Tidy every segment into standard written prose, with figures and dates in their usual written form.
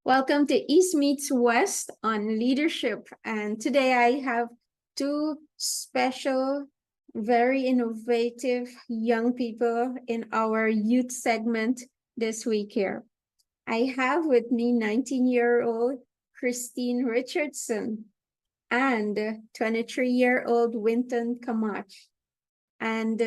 Welcome to East Meets West on leadership. And today I have two special, very innovative young people in our youth segment this week here. I have with me 19-year-old Christine Richardson and 23-year-old Winton Camacho. And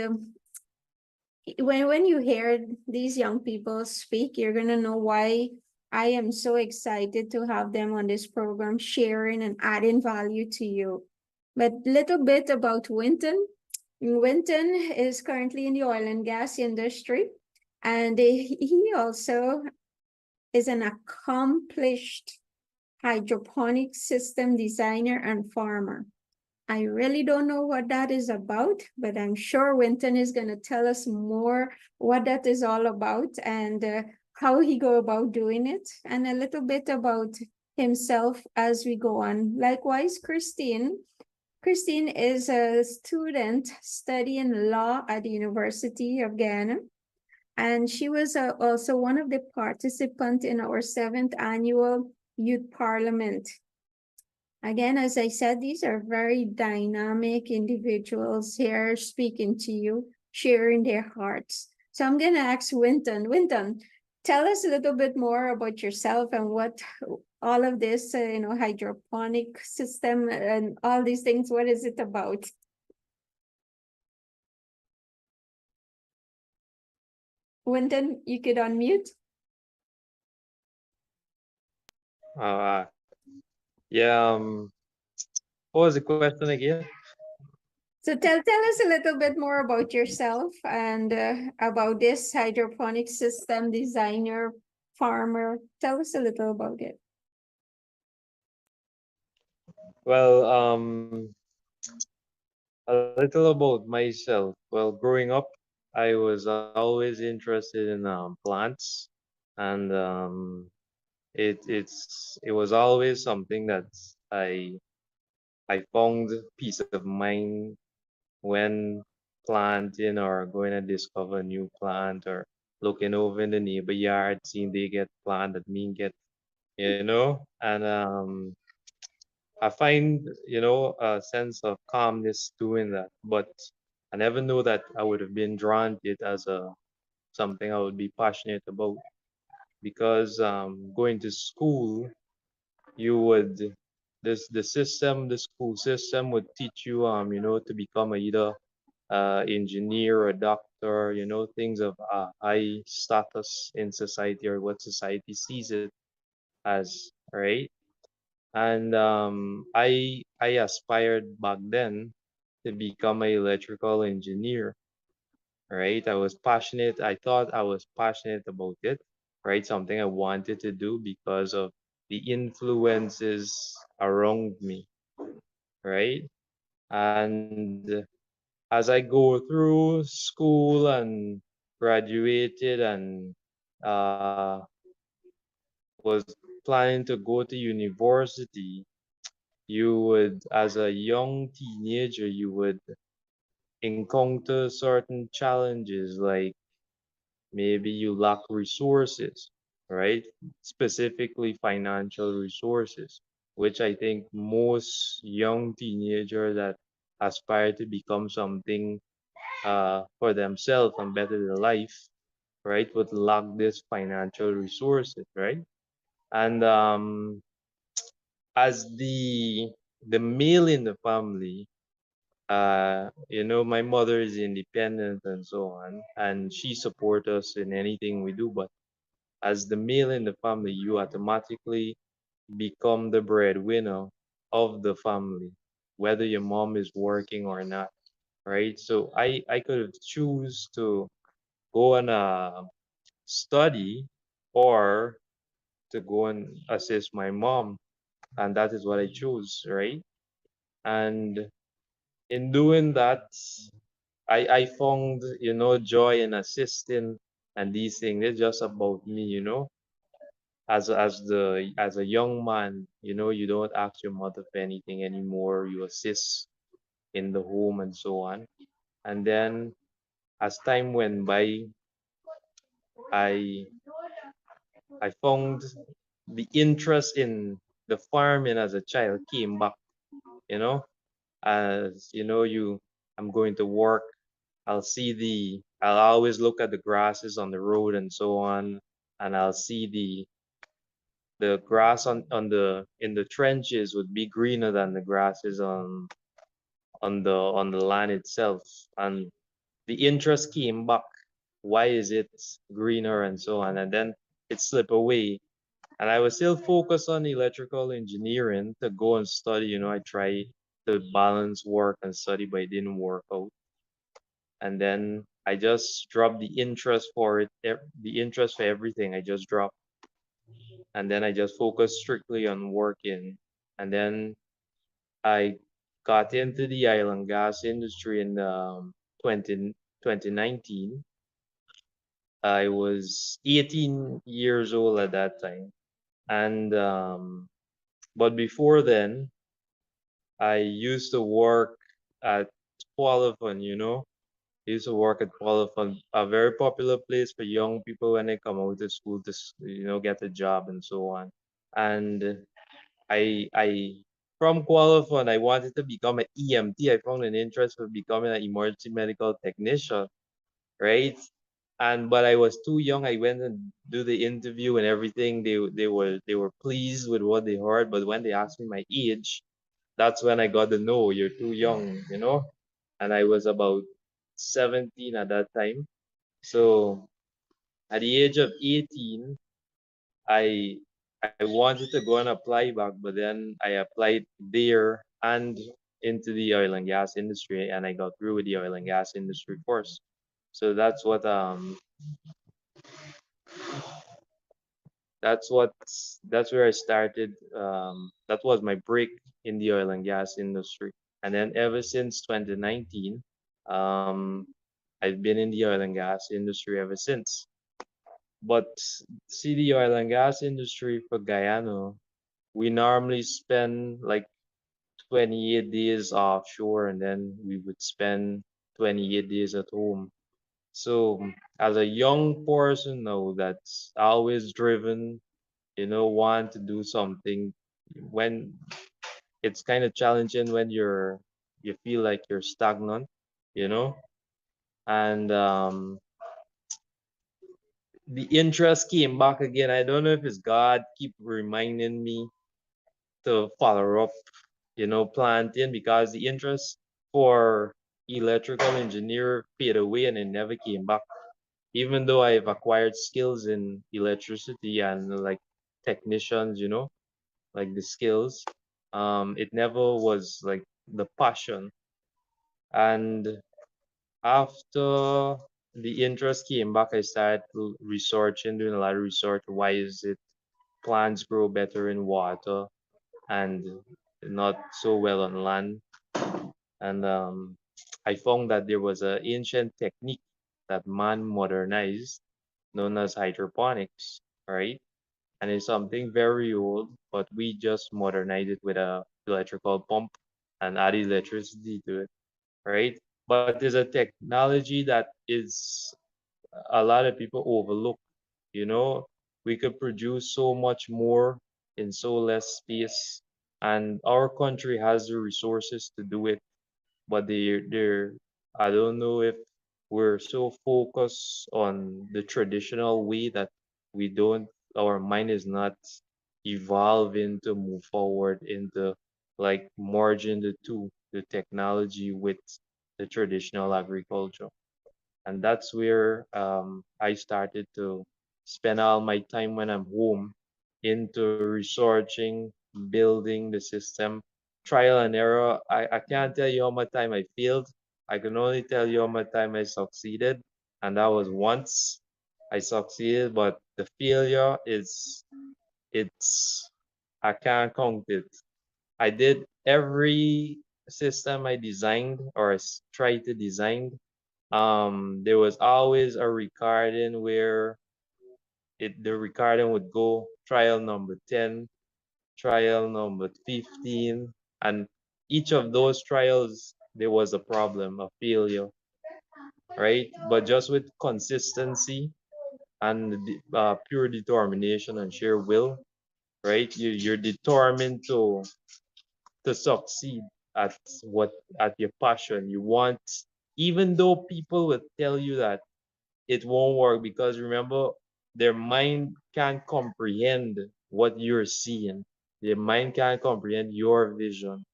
when you hear these young people speak, you're going to know why I am so excited to have them on this program, sharing and adding value to you. But little bit about Winton. Winton is currently in the oil and gas industry, and he also is an accomplished hydroponic system designer and farmer. I really don't know what that is about, but I'm sure Winton is going to tell us more what that is all about and how he go about doing it, and a little bit about himself as we go on. Likewise, Christine. Christine is a student studying law at the University of Ghana, and she was also one of the participants in our 7th annual Youth Parliament. Again, as I said, these are very dynamic individuals here speaking to you, sharing their hearts. So I'm going to ask Winton. Winton, tell us a little bit more about yourself and what all of this, hydroponic system and all these things, what is it about? Winton, you could unmute. Uh, yeah. What was the question again? So tell us a little bit more about yourself and about this hydroponic system designer, farmer. Tell us a little about it. Well, a little about myself. Well, growing up, I was always interested in plants, and it was always something that I I found peace of mind when planting or going to discover a new plant or looking over in the neighbor yard, seeing they get planted, me get, and I find, a sense of calmness doing that. But I never knew that I would have been drawn to it as a something I would be passionate about. Because going to school, you would the school system would teach you to become either engineer or doctor, things of high status in society or what society sees it as, right? And I aspired back then to become an electrical engineer, right? I was passionate. I thought I was passionate about it, right? Something I wanted to do because of the influences around me, right? And as I go through school and graduated and uh, was planning to go to university, you would, as a young teenager, you would encounter certain challenges like maybe you lack resources, right? Specifically financial resources, which I think most young teenagers that aspire to become something for themselves and better their life, right, would lack this financial resources, right? And as the male in the family, my mother is independent and so on, and she supports us in anything we do. But as the male in the family, you automatically become the breadwinner of the family, whether your mom is working or not, right? So I could have choose to go and study or to go and assist my mom, and that is what I chose, right? And in doing that, I found, joy in assisting and these things. It's just about me, as a young man, you don't ask your mother for anything anymore. You assist in the home and so on. And then as time went by, I I found the interest in the farming as a child came back, you know, as you know, I'm going to work, I'll always look at the grasses on the road and so on, and I'll see the grass on the in the trenches would be greener than the grasses on the land itself. And the interest came back. Why is it greener and so on? And then it slipped away. And I was still focused on electrical engineering to go and study. I tried to balance work and study, but it didn't work out. And then I just dropped the interest for it, the interest for everything. I just dropped. And then I just focused strictly on working. And then I got into the oil and gas industry in 20, 2019. I was 18 years old at that time. And but before then, I used to work at Qualifon, I used to work at Qualifon, a very popular place for young people when they come out of school to, get a job and so on. And I from Qualifon, I wanted to become an EMT. I found an interest for becoming an emergency medical technician, right? And but I was too young. I went and do the interview and everything. They were pleased with what they heard, but when they asked me my age, that's when I got to know you're too young. And I was about 17 at that time. So at the age of 18, I I wanted to go and apply back, but then I applied there and into the oil and gas industry, and I got through with the oil and gas industry course. So that's where I started. That was my break in the oil and gas industry. And then ever since 2019, um, I've been in the oil and gas industry ever since. But see, the oil and gas industry for Guyana, we normally spend like 28 days offshore, and then we would spend 28 days at home. So as a young person now that's always driven, want to do something, when it's kind of challenging when you feel like you're stagnant, you know, and the interest came back again. I don't know if it's God keep reminding me to follow up, planting, because the interest for electrical engineer faded away and it never came back. Even though I've acquired skills in electricity and like technicians, like the skills, it never was like the passion. And after the interest came back, I started researching, doing a lot of research. Why is it plants grow better in water and not so well on land? And I found that there was an ancient technique that man modernized, known as hydroponics, right? And it's something very old, but we just modernize it with a electrical pump and add electricity to it, right? But there's a technology that is a lot of people overlook. You know, we could produce so much more in so less space, and our country has the resources to do it, but they're I don't know if we're so focused on the traditional way that we don't our mind is not evolving to move forward into like merging the two, the technology with the traditional agriculture. And that's where I started to spend all my time when I'm home into researching, building the system, trial and error. I can't tell you how much time I failed. I can only tell you how much time I succeeded. And that was once I succeeded, but the failure it's, I can't count it. I did every system I designed or tried to design. There was always a recording where the recording would go trial number 10, trial number 15, and each of those trials there was a problem, a failure, right? But just with consistency and pure determination and sheer will, right? You're determined to succeed at what at your passion. You want, even though people will tell you that it won't work, because remember, their mind can't comprehend what you're seeing. Their mind can't comprehend your vision,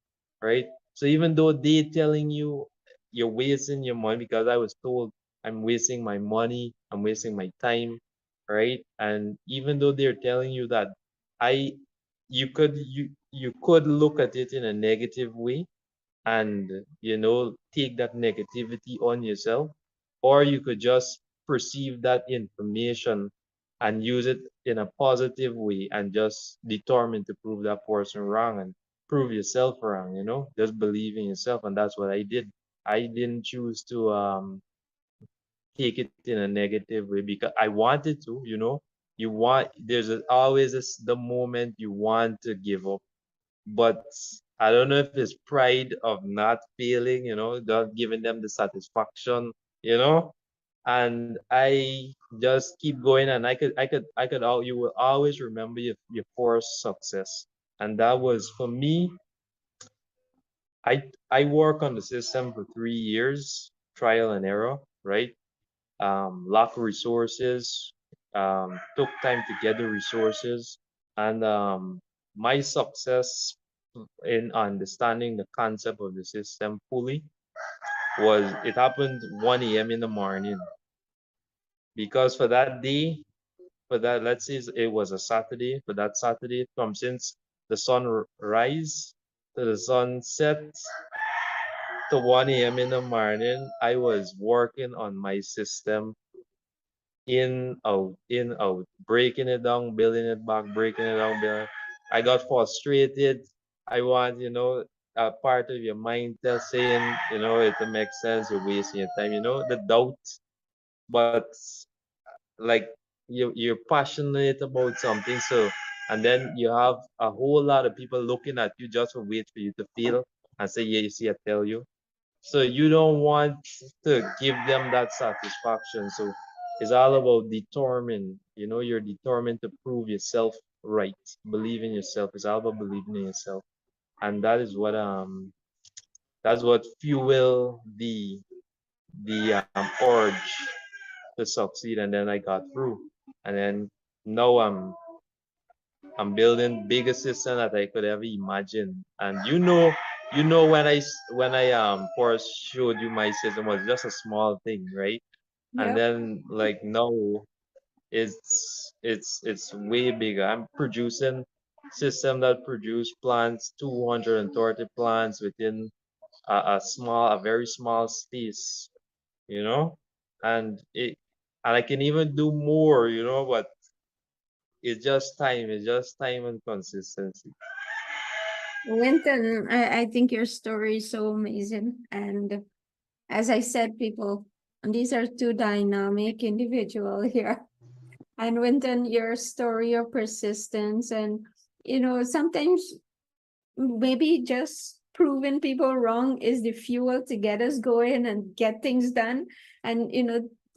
right? So even though they telling you you're wasting your money, because I was told I'm wasting my money, I'm wasting my time, right? And even though they're telling you that, I you could look at it in a negative way and take that negativity on yourself, or you could just perceive that information and use it in a positive way and just determine to prove that person wrong and prove yourself wrong, just believe in yourself. And that's what I did. I didn't choose to take it in a negative way because I wanted to, always the moment you want to give up, but I don't know if it's pride of not failing, not giving them the satisfaction, you know. And I just keep going, and you will always remember your first success, and that was for me. I work on the system for 3 years, trial and error, right? Lack of resources, took time to get the resources, and my success in understanding the concept of the system fully was it happened 1 a.m. in the morning, because for that day, for that, let's say it was a Saturday, for that Saturday, from since the sun rise to the sun set to 1 a.m. in the morning, I was working on my system, in, out, breaking it down, building it back, breaking it down, building. I got frustrated. I want, a part of your mind tells saying, it makes sense, you're wasting your time, the doubt. But like you're passionate about something, so and then you have a whole lot of people looking at you just for wait for you to fail and say, yeah, you see, I tell you. So you don't want to give them that satisfaction. So it's all about determined. You're determined to prove yourself right. Believe in yourself. It's all about believing in yourself. And that's what fuel the urge to succeed. And then I got through. And then now I'm building bigger system that I could ever imagine. And when I first showed you my system was just a small thing, right? And Yep. then like now it's way bigger. I'm producing system that produce plants, 230 plants within a very small space, you know? And I can even do more, but it's just time and consistency. Winton, I think your story is so amazing. And as I said, people, these are two dynamic individual here. And Winton, your story of persistence and sometimes maybe just proving people wrong is the fuel to get us going and get things done. And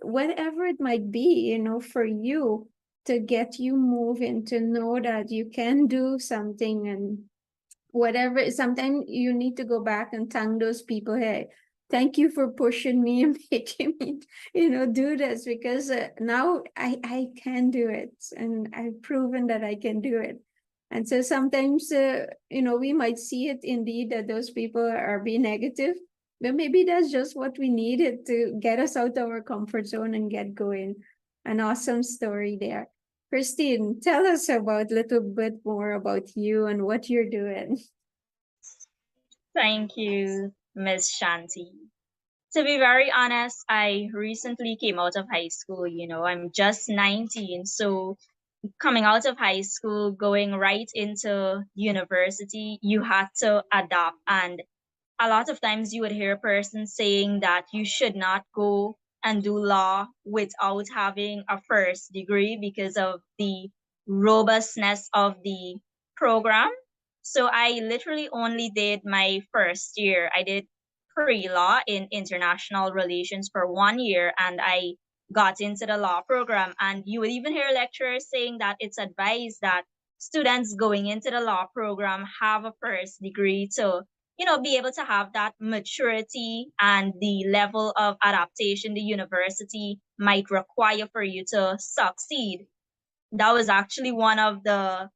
whatever it might be, for you to get you moving, to know that you can do something and whatever. Sometimes you need to go back and thank those people. Hey, thank you for pushing me and making me do this, because now I can do it, and I've proven that I can do it. And so sometimes we might see it indeed that those people are being negative, but maybe that's just what we needed to get us out of our comfort zone and get going. An awesome story there. Christine, tell us about a little bit more about you and what you're doing. Thank you, Miss Shanti. To be very honest, I recently came out of high school. I'm just 19. So, coming out of high school, going right into university, you had to adapt. And a lot of times you would hear a person saying that you should not go and do law without having a first degree because of the robustness of the program. So I literally only did my first year. I did pre-law in international relations for 1 year, and I got into the law program. And you would even hear lecturers saying that it's advised that students going into the law program have a first degree to, be able to have that maturity and the level of adaptation the university might require for you to succeed. That was actually one of the,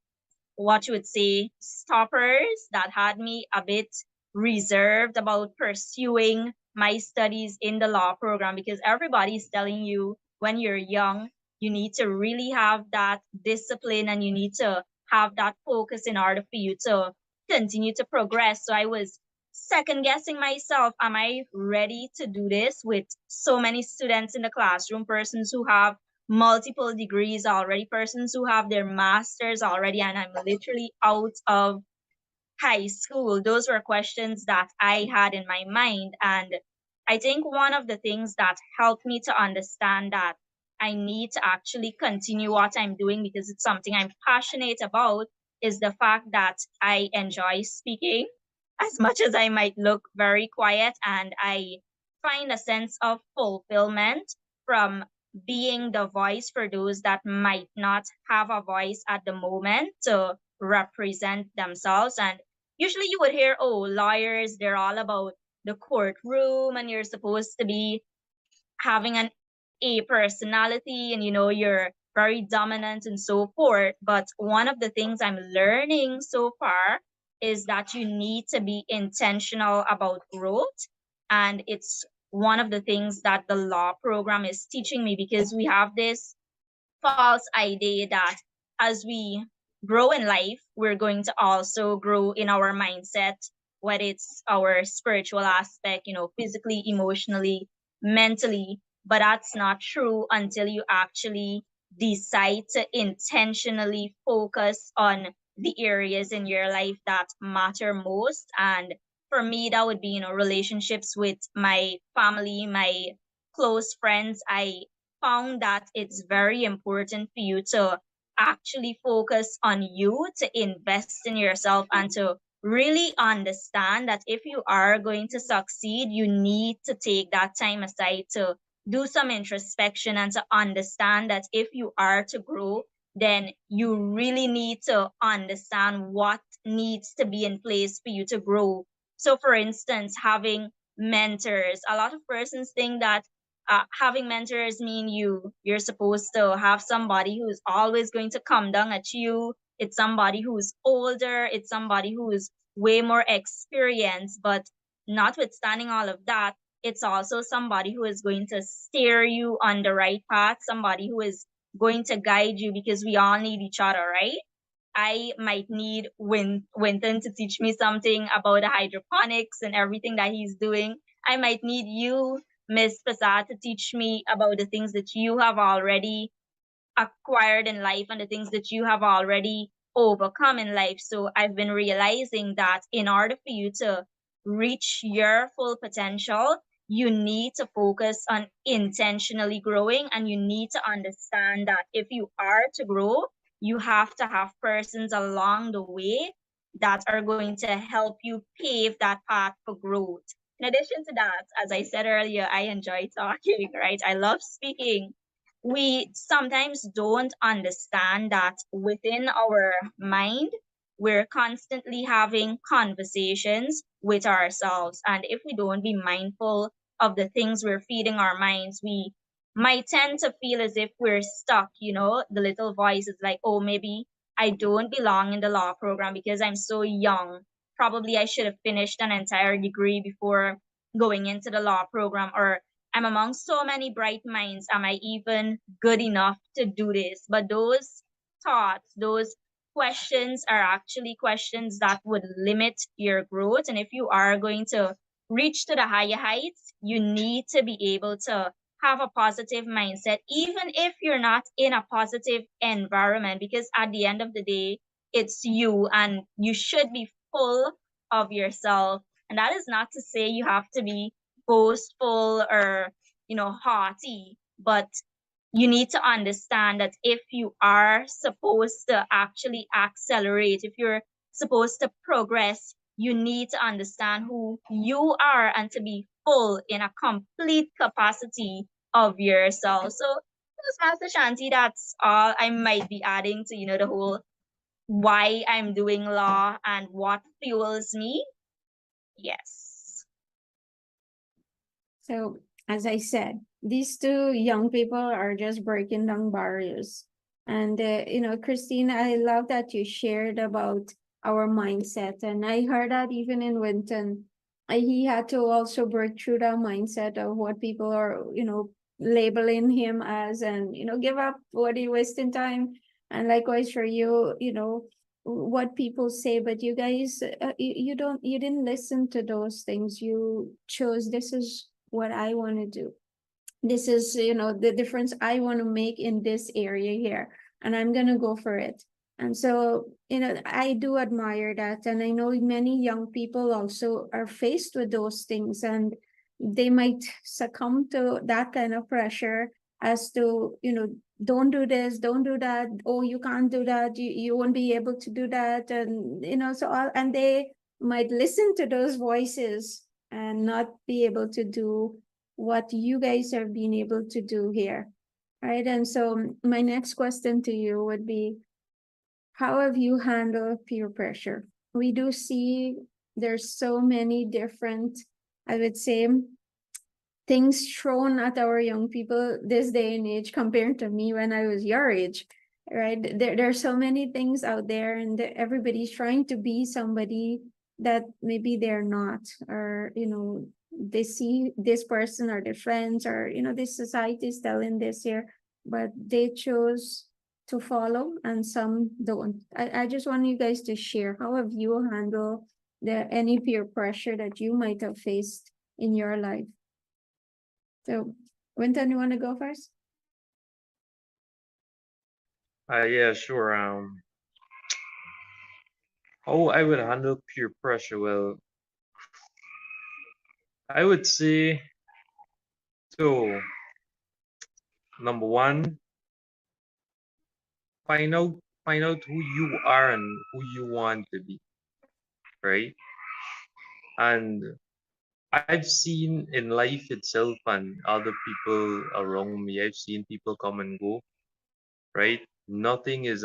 what you would say, stoppers that had me a bit reserved about pursuing my studies in the law program, because everybody's telling you when you're young, you need to really have that discipline and you need to have that focus in order for you to continue to progress. So I was second guessing myself. Am I ready to do this with so many students in the classroom, persons who have multiple degrees already, persons who have their masters already, and I'm literally out of high school? Those were questions that I had in my mind. And I think one of the things that helped me to understand that I need to actually continue what I'm doing because it's something I'm passionate about is the fact that I enjoy speaking as much as I might look very quiet, and I find a sense of fulfillment from being the voice for those that might not have a voice at the moment to represent themselves. And usually you would hear, oh, lawyers, they're all about the courtroom and you're supposed to be having an A personality and you're very dominant and so forth. But one of the things I'm learning so far is that you need to be intentional about growth. And it's one of the things that the law program is teaching me, because we have this false idea that as we grow in life, we're going to also grow in our mindset, whether it's our spiritual aspect, physically, emotionally, mentally. But that's not true until you actually decide to intentionally focus on the areas in your life that matter most. And for me, that would be, relationships with my family, my close friends. I found that it's very important for you to actually focus on you, to invest in yourself, and to really understand that if you are going to succeed, you need to take that time aside to do some introspection and to understand that if you are to grow, then you really need to understand what needs to be in place for you to grow. So, for instance, having mentors, a lot of persons think that having mentors mean you're supposed to have somebody who's always going to come down at you. It's somebody who's older, it's somebody who is way more experienced. But notwithstanding all of that, it's also somebody who is going to steer you on the right path, somebody who is going to guide you, because we all need each other, right? I might need Winton to teach me something about the hydroponics and everything that he's doing. I might need you, Miss Prasad, to teach me about the things that you have already acquired in life and the things that you have already overcome in life. So I've been realizing that in order for you to reach your full potential, you need to focus on intentionally growing, and you need to understand that if you are to grow, you have to have persons along the way that are going to help you pave that path for growth. In addition to that, as I said earlier, I enjoy talking, right? I love speaking. We sometimes don't understand that within our mind, we're constantly having conversations with ourselves. And if we don't be mindful of the things we're feeding our minds, we might tend to feel as if we're stuck. The little voice is like, oh, maybe I don't belong in the law program because I'm so young. Probably I should have finished an entire degree before going into the law program, or I'm among so many bright minds. Am I even good enough to do this? But those thoughts, those questions are actually questions that would limit your growth. And if you are going to reach to the higher heights, you need to be able to have a positive mindset, even if you're not in a positive environment, because at the end of the day, it's you and you should be full of yourself. And that is not to say you have to be boastful or haughty, but you need to understand that if you are supposed to actually accelerate, if you're supposed to progress, you need to understand who you are and to be full in a complete capacity of yourself. So, Master Shanti, that's all I might be adding to the whole why I'm doing law and what fuels me. Yes. So, as I said, these two young people are just breaking down barriers. And, Christine, I love that you shared about our mindset. And I heard that even in Winton, he had to also break through that mindset of what people are, labeling him as, and, give up what he wasting time. And likewise for you, what people say, but you guys, you didn't listen to those things. You chose, this is what I want to do. This is, the difference I want to make in this area here, and I'm going to go for it. And so, I do admire that. And I know many young people also are faced with those things, and they might succumb to that kind of pressure as to, don't do this, don't do that. Oh, you can't do that. You won't be able to do that. And, and they might listen to those voices and not be able to do what you guys have been able to do here. Right. And so my next question to you would be, how have you handled peer pressure? We do see there's so many different, I would say, things thrown at our young people this day and age compared to me when I was your age. Right. There are so many things out there, and everybody's trying to be somebody that maybe they're not, or, they see this person or their friends, or, this society is telling this here, but they chose to follow and some don't. I just want you guys to share, how have you handled any peer pressure that you might have faced in your life? So, Winton, you want to go first? Yeah, sure. How I would handle peer pressure? Well, I would say, so number one, find out who you are and who you want to be, right? And I've seen in life itself and other people around me, I've seen people come and go, right? Nothing is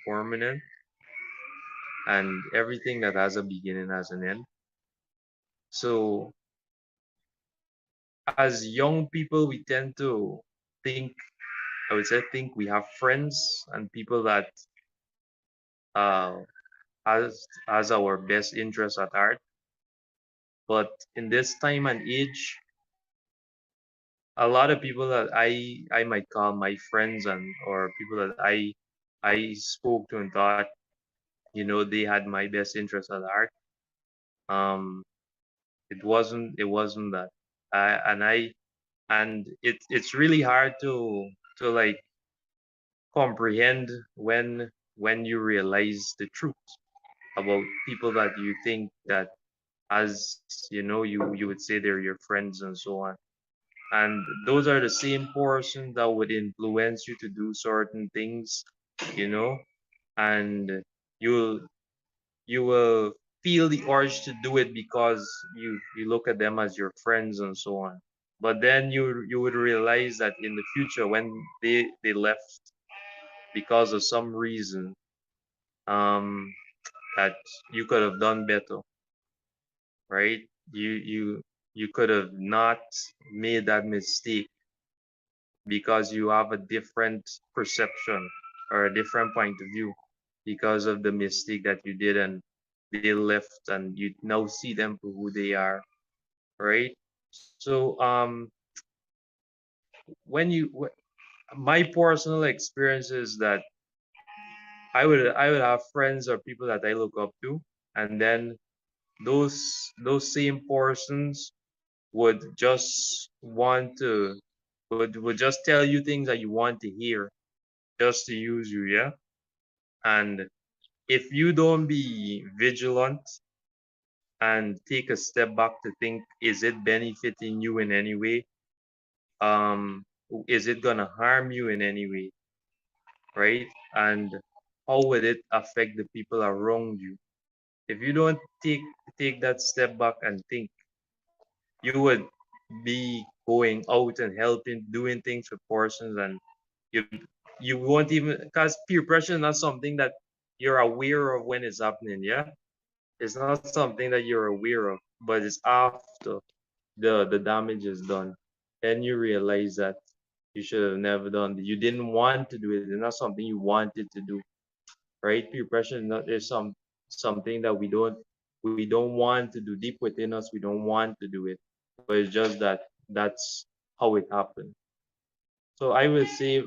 permanent, and everything that has a beginning has an end. So as young people, we tend to think, I would say, think we have friends and people that uh has our best interest at heart. But in this time and age, a lot of people that I might call my friends, and or people that I spoke to and thought, they had my best interest at heart. Um, it wasn't that. It's really hard to like comprehend when you realize the truth about people that you think that, as you would say they're your friends and so on. And those are the same person that would influence you to do certain things, you know, and you'll you will feel the urge to do it because you look at them as your friends and so on. But then you would realize that in the future, when they left because of some reason, um that you could have done better, right? You could have not made that mistake because you have a different perception or a different point of view because of the mistake that you did, and they left and you now see them for who they are, right? So when you my personal experience is that I would have friends or people that I look up to, and then those same persons would just want to would just tell you things that you want to hear, just to use you, yeah. And if you don't be vigilant and take a step back to think, is it benefiting you in any way? um is it gonna harm you in any way, right? And how would it affect the people around you? If you don't take that step back and think, you would be going out and helping, doing things with persons, and you you won't even, because peer pressure is not something that you're aware of when it's happening, yeah? It's not something that you're aware of, but it's after the damage is done. Then you realize that you should have never done it. You didn't want to do it. It's not something you wanted to do, right? Peer pressure is something that we don't want to do deep within us. We don't want to do it, but it's just that that's how it happened. So I would say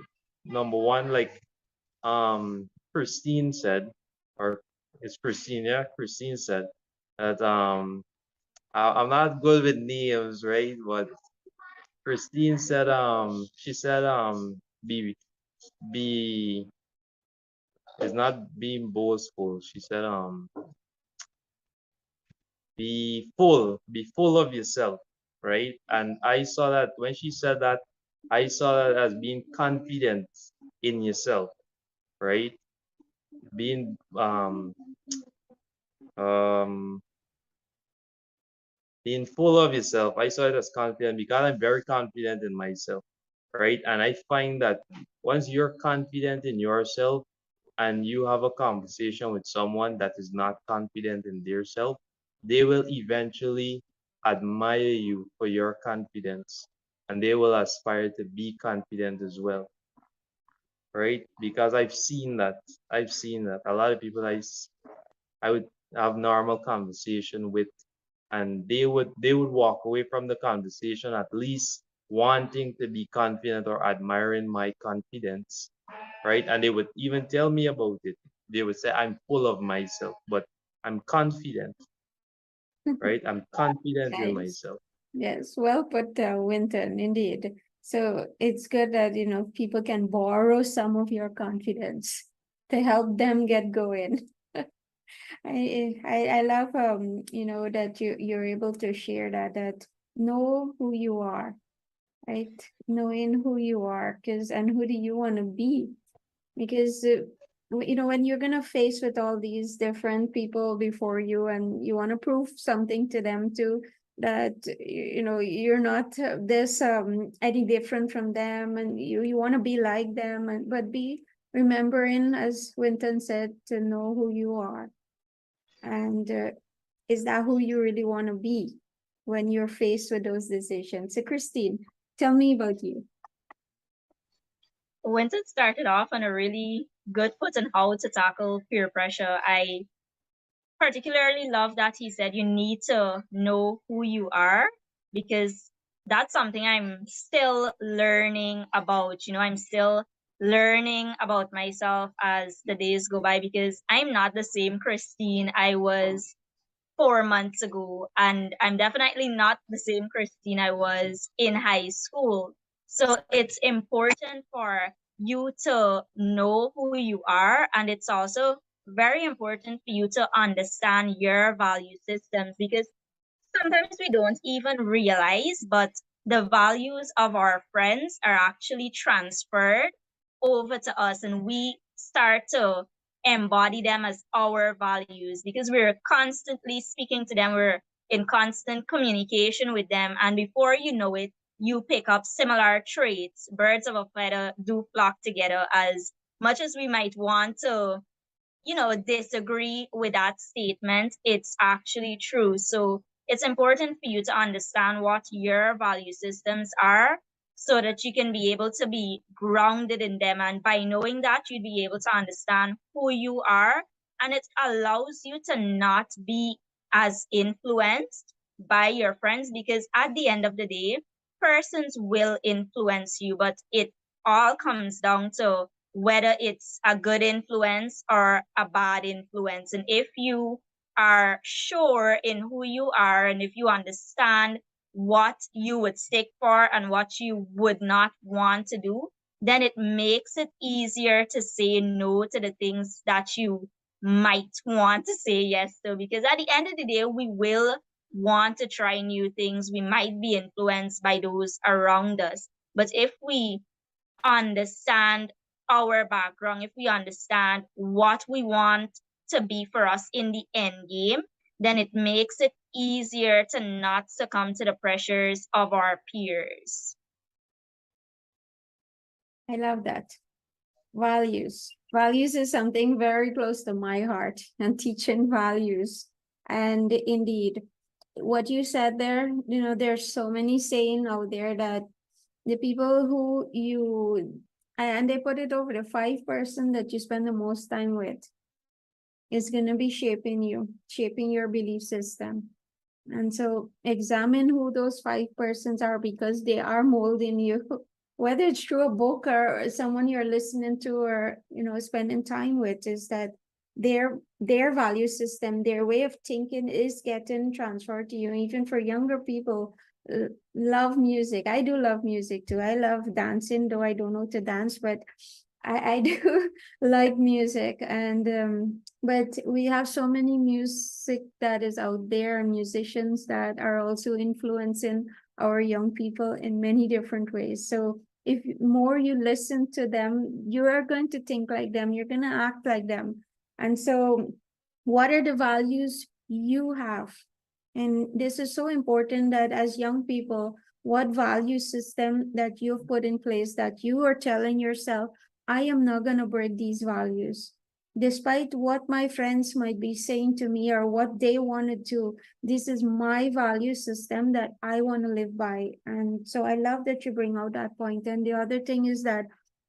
number one, like Christine said, or it's Christine, yeah, Christine said that I'm not good with names, right? But Christine said she said be is not being boastful. She said be full of yourself, right? And I saw that when she said that, I saw that as being confident in yourself, right? Being um being full of yourself. I saw it as confident because I'm very confident in myself, right? And I find that once you're confident in yourself and you have a conversation with someone that is not confident in their self, they will eventually admire you for your confidence and they will aspire to be confident as well, right? Because I've seen that. I've seen that. A lot of people I would have normal conversation with and they would walk away from the conversation at least wanting to be confident or admiring my confidence, right? And they would even tell me about it. They would say I'm full of myself, but I'm confident, right? I'm confident in Nice. myself. Yes, well put, Winton, indeed. So it's good that, people can borrow some of your confidence to help them get going. I love, that you're able to share that know who you are, right? Knowing who you are, and who do you want to be? Because when you're gonna face with all these different people before you and you want to prove something to them too, that you're not this any different from them, and you want to be like them, and but be remembering, as Winton said, to know who you are, and is that who you really want to be when you're faced with those decisions? So Christine, tell me about you. Winton started off on a really good foot on how to tackle peer pressure. I particularly love that he said you need to know who you are, because that's something I'm still learning about. I'm still learning about myself as the days go by, because I'm not the same Christine I was 4 months ago, and I'm definitely not the same Christine I was in high school. So it's important for you to know who you are, and it's also very important for you to understand your value systems, because sometimes we don't even realize, but the values of our friends are actually transferred over to us, and we start to embody them as our values because we're constantly speaking to them, we're in constant communication with them, and before you know it, you pick up similar traits. Birds of a feather do flock together. As much as we might want to disagree with that statement, it's actually true. So it's important for you to understand what your value systems are so that you can be able to be grounded in them. And by knowing that, you'd be able to understand who you are. And it allows you to not be as influenced by your friends, because at the end of the day, persons will influence you, but it all comes down to whether it's a good influence or a bad influence. And if you are sure in who you are, and if you understand what you would stick for and what you would not want to do, then it makes it easier to say no to the things that you might want to say yes to. Because at the end of the day, we will want to try new things. We might be influenced by those around us. But if we understand our background, if we understand what we want to be for us in the end game, then it makes it easier to not succumb to the pressures of our peers. I love that. Values. Values is something very close to my heart, and teaching values. And indeed, what you said there, there's so many saying out there that the people who you, and they put it over the 5% that you spend the most time with is going to be shaping you, shaping your belief system. And so examine who those 5% are, because they are molding you, whether it's through a book or someone you're listening to, or spending time with, is that their value system, their way of thinking is getting transferred to you. Even for younger people, love music. I do love music too. I love dancing, though I don't know to dance, but I do like music. And but we have so many music that is out there, and musicians that are also influencing our young people in many different ways. So if more you listen to them, you are going to think like them, you're going to act like them. And so what are the values you have? And this is so important, that as young people, what value system that you've put in place, that you are telling yourself, I am not going to break these values. Despite what my friends might be saying to me or what they wanted to, this is my value system that I want to live by. And so I love that you bring out that point. And the other thing is that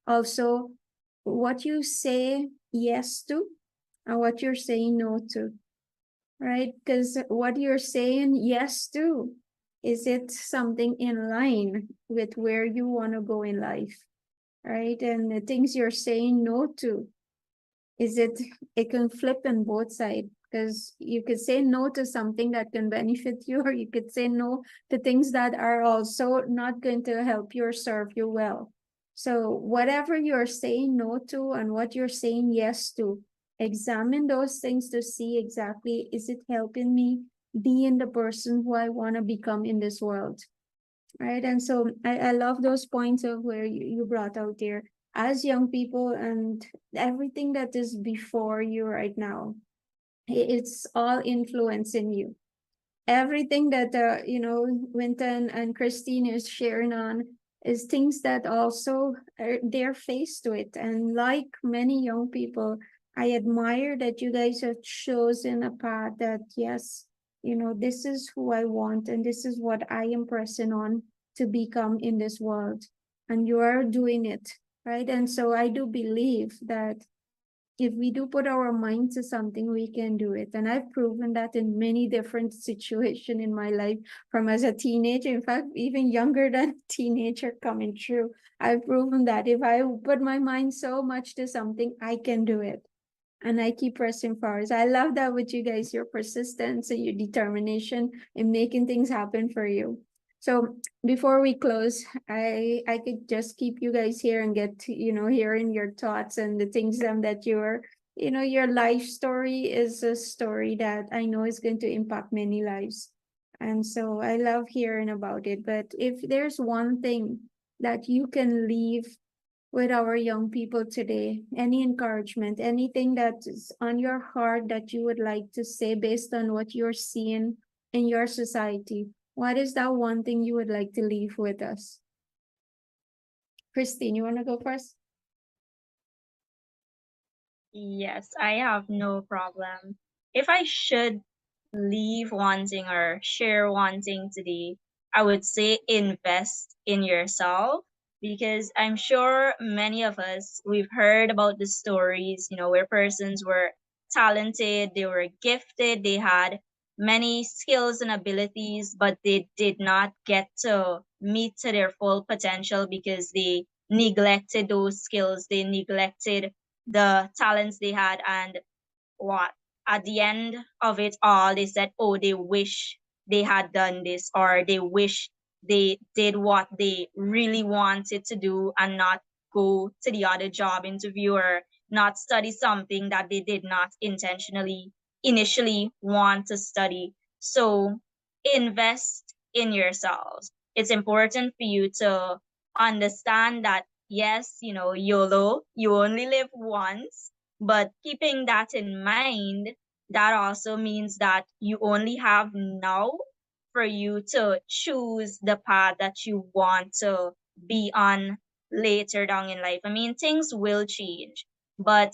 also what you say yes to and what you're saying no to, right? Because what you're saying yes to, is it something in line with where you want to go in life, right? And the things you're saying no to, is it can flip on both sides, because you could say no to something that can benefit you, or you could say no to things that are also not going to help you or serve you well. So whatever you're saying no to and what you're saying yes to, examine those things to see exactly, is it helping me being the person who I want to become in this world, right? And so I love those points of where you brought out there, as young people, and everything that is before you right now, it's all influencing you. Everything that Winton and Christine is sharing on is things that also they're faced with. And like many young people, I admire that you guys have chosen a path that, yes, this is who I want, and this is what I am pressing on to become in this world. And you are doing it, right? And so I do believe that if we do put our mind to something, we can do it. And I've proven that in many different situations in my life, from as a teenager, in fact, even younger than a teenager coming through. I've proven that if I put my mind so much to something, I can do it. And I keep pressing forward. I love that with you guys, your persistence and your determination in making things happen for you. So before we close, I could just keep you guys here and get to, hearing your thoughts and the things that your life story is a story that I know is going to impact many lives. And so I love hearing about it. But if there's one thing that you can leave with our young people today, any encouragement, anything that is on your heart that you would like to say based on what you're seeing in your society, what is that one thing you would like to leave with us? Christine, you want to go first? Yes, I have no problem. If I should leave wanting or share wanting today, I would say invest in yourself, because I'm sure many of us, we've heard about the stories, where persons were talented, they were gifted, they had many skills and abilities, but they did not get to meet to their full potential because they neglected those skills, they neglected the talents they had, and what at the end of it all they said, oh, they wish they had done this, or they wish they did what they really wanted to do and not go to the other job interview, or not study something that they did not intentionally initially want to study. So invest in yourselves. It's important for you to understand that, yes, YOLO, you only live once, but keeping that in mind, that also means that you only have now for you to choose the path that you want to be on later down in life. I mean, things will change. But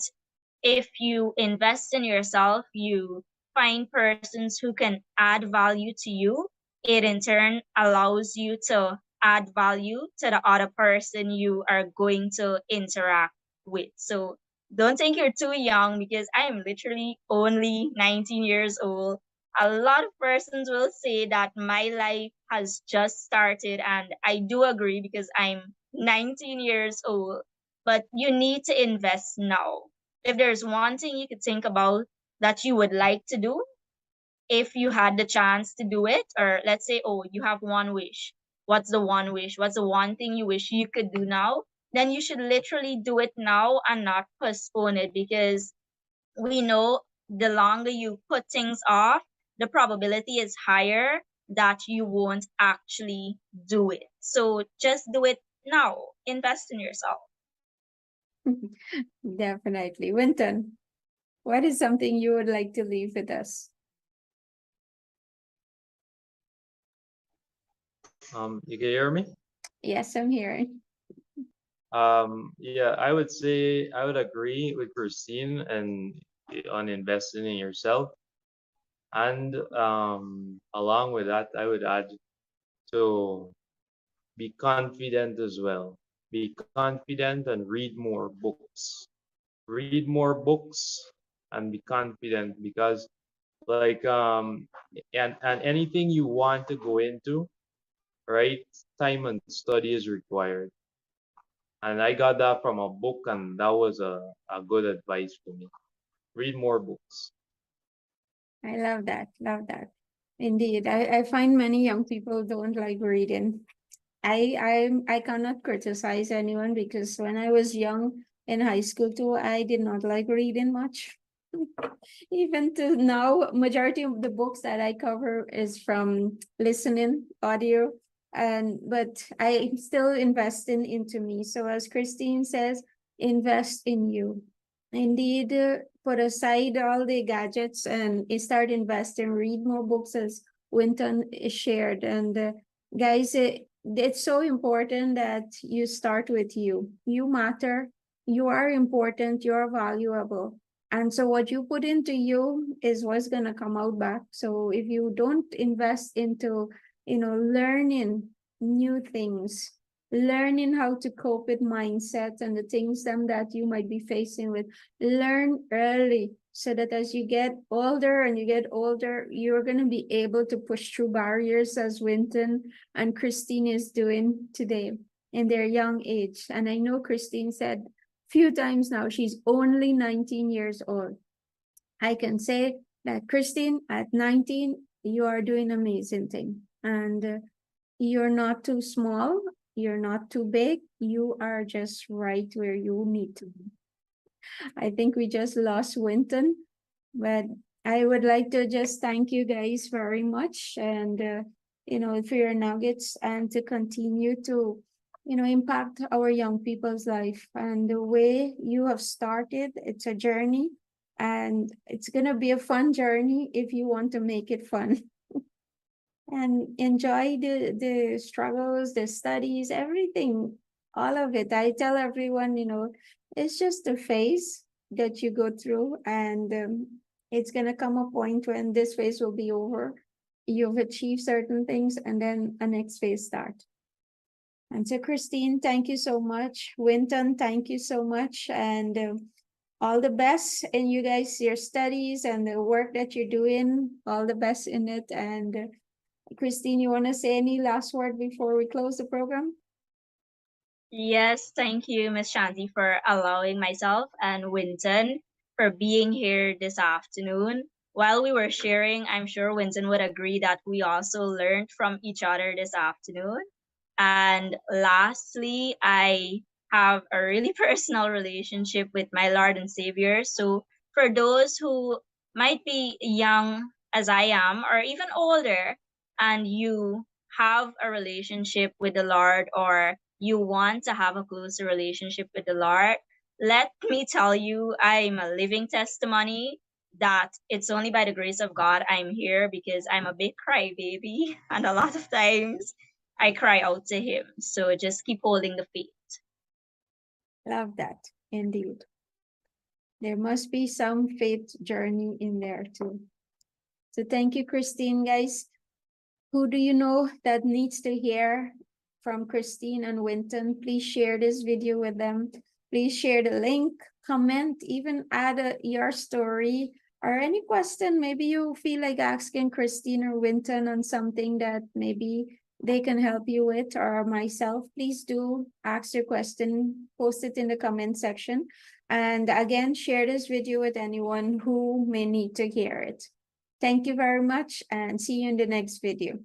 if you invest in yourself, you find persons who can add value to you, it in turn allows you to add value to the other person you are going to interact with. So don't think you're too young, because I'm literally only 19 years old. A lot of persons will say that my life has just started, and I do agree because I'm 19 years old. But you need to invest now. If there's one thing you could think about that you would like to do, if you had the chance to do it, or let's say, oh, you have one wish. What's the one wish? What's the one thing you wish you could do now? Then you should literally do it now and not postpone it, because we know the longer you put things off, the probability is higher that you won't actually do it. So just do it now. Invest in yourself. Definitely. Winton, what is something you would like to leave with us? You can hear me? Yes, I'm hearing. Yeah, I would say I would agree with Christine and on investing in yourself. And along with that, I would add to be confident as well. Be confident and read more books. Read more books and be confident, because like and anything you want to go into, right? Time and study is required. And I got that from a book, and that was a good advice for me. Read more books. I love that. Love that. Indeed. I find many young people don't like reading. I cannot criticize anyone, because when I was young in high school too, I did not like reading much. Even to now, majority of the books that I cover is from listening audio, and but I'm still investing into me. So as Christine says, invest in you. Indeed, put aside all the gadgets and start investing. Read more books, as Winton shared, and guys, it's so important that you start with you. You matter. You are important. You're valuable. And so what you put into you is what's going to come out back. So if you don't invest into, learning new things, learning how to cope with mindset and the things that you might be facing with, learn early, so that as you get older and you get older, you're going to be able to push through barriers, as Winton and Christine is doing today in their young age. And I know Christine said few times now, she's only 19 years old. I can say that, Christine, at 19, you are doing amazing thing. And you're not too small, you're not too big, you are just right where you need to be. I think we just lost Winton, but I would like to just thank you guys very much, and for your nuggets, and to continue to impact our young people's life. And the way you have started, it's a journey, and it's going to be a fun journey if you want to make it fun. And enjoy the struggles, the studies, everything, all of it. I tell everyone, it's just a phase that you go through, and it's gonna come a point when this phase will be over. You've achieved certain things, and then a next phase start. And so, Christine, thank you so much. Winton, thank you so much, and all the best in you guys, your studies and the work that you're doing. All the best in it, and. Christine, you want to say any last word before we close the program? Yes, thank you, Miss Shanti, for allowing myself and Winton for being here this afternoon. While we were sharing, I'm sure Winton would agree that we also learned from each other this afternoon. And lastly, I have a really personal relationship with my Lord and Savior. So for those who might be young as I am, or even older, and you have a relationship with the Lord, or you want to have a closer relationship with the Lord, let me tell you, I'm a living testimony that it's only by the grace of God I'm here, because I'm a big crybaby, and a lot of times I cry out to Him. So just keep holding the faith. Love that, indeed. There must be some faith journey in there too. So thank you, Christine, guys. Who do you know that needs to hear from Christine and Winton? Please share this video with them. Please share the link, comment, even add your story or any question. Maybe you feel like asking Christine or Winton on something that maybe they can help you with, or myself. Please do ask your question, post it in the comment section. And again, share this video with anyone who may need to hear it. Thank you very much and see you in the next video.